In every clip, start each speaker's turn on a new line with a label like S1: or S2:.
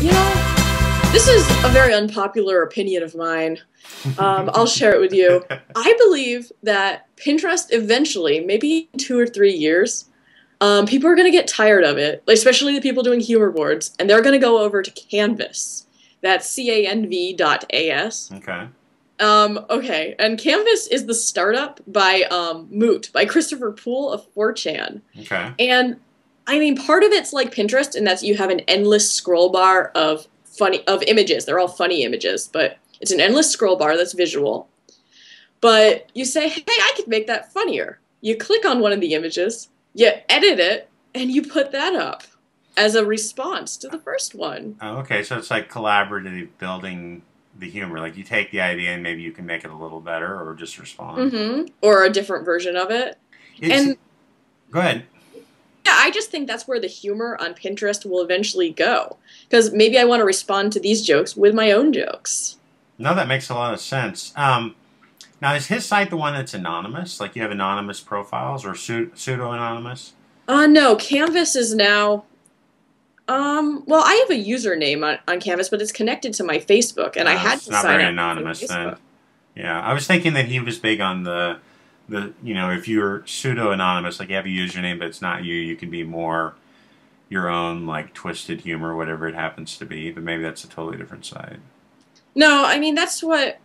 S1: You know, this is a very unpopular opinion of mine. I'll share it with you. I believe that Pinterest eventually, maybe in 2 or 3 years, people are going to get tired of it, especially the people doing humor boards, and they're going to go over to Canvas. That's Canv.as.
S2: Okay.
S1: Okay, and Canvas is the startup by Moot, by Christopher Poole of 4chan.
S2: Okay.
S1: And I mean, part of it's like Pinterest, and that's you have an endless scroll bar of images. They're all funny images, but it's an endless scroll bar that's visual. But you say, hey, I could make that funnier. You click on one of the images, you edit it, and you put that up as a response to the first one.
S2: Oh, okay, so it's like collaborative building the humor. Like you take the idea and maybe you can make it a little better or just respond.
S1: Or a different version of it.
S2: And go ahead.
S1: Yeah, I just think that's where the humor on Pinterest will eventually go. Because maybe I want to respond to these jokes with my own jokes.
S2: No, that makes a lot of sense. Now, is his site the one that's anonymous? Like you have anonymous profiles or pseudo-anonymous?
S1: No, Canvas is now... well, I have a username on Canvas, but it's connected to my Facebook, and I had to sign up.
S2: It's not very anonymous then. Yeah, I was thinking that he was big on the if you're pseudo-anonymous, like you have a username but it's not you, you can be more your own, like, twisted humor, whatever it happens to be, but maybe that's a totally different side.
S1: No, I mean, that's what...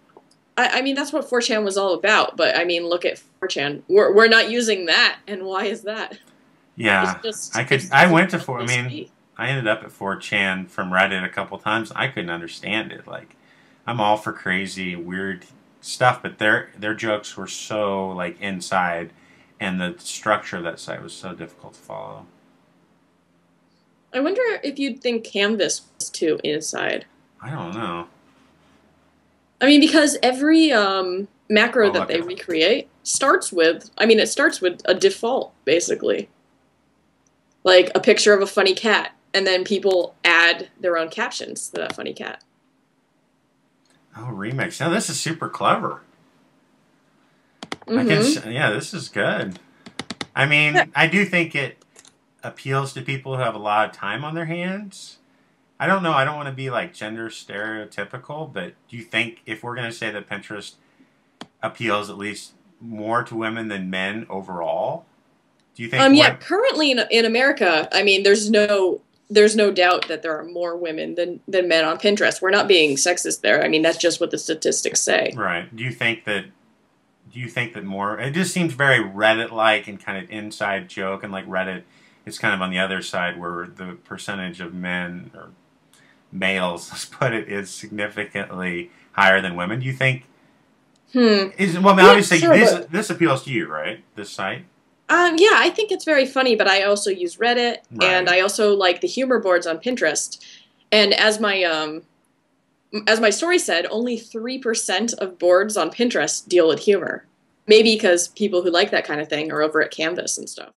S1: I mean, that's what 4chan was all about, but, I mean, look at 4chan. We're not using that, and why is that?
S2: Yeah, I went to 4... I mean, I ended up at 4chan from Reddit a couple times. I couldn't understand it. Like, I'm all for crazy, weird stuff, but their jokes were so, like, inside, and the structure of that site was so difficult to follow.
S1: I wonder if you'd think Canvas was too inside.
S2: I don't know.
S1: I mean, because every macro that they recreate starts with... I mean, it starts with a default, basically. Like, a picture of a funny cat, and then people add their own captions to that funny cat.
S2: Oh, remix. Now, this is super clever. Yeah, this is good. I mean, I do think it appeals to people who have a lot of time on their hands. I don't know. I don't want to be, like, gender stereotypical, but do you think if we're going to say that Pinterest appeals at least more to women than men overall, do you think...
S1: yeah, currently in America, I mean, there's no doubt that there are more women than men on Pinterest. We're not being sexist there. I mean, that's just what the statistics say.
S2: Right. Do you think that more... It just seems very Reddit-like and kind of inside joke, and like Reddit, it's kind of on the other side where the percentage of men or males, let's put it, is significantly higher than women. Do you think... Well, obviously, sure, this appeals to you, right? This site?
S1: Yeah, I think it's very funny, but I also use Reddit, and I also like the humor boards on Pinterest. And as my story said, only 3% of boards on Pinterest deal with humor. Maybe because people who like that kind of thing are over at Canvas and stuff.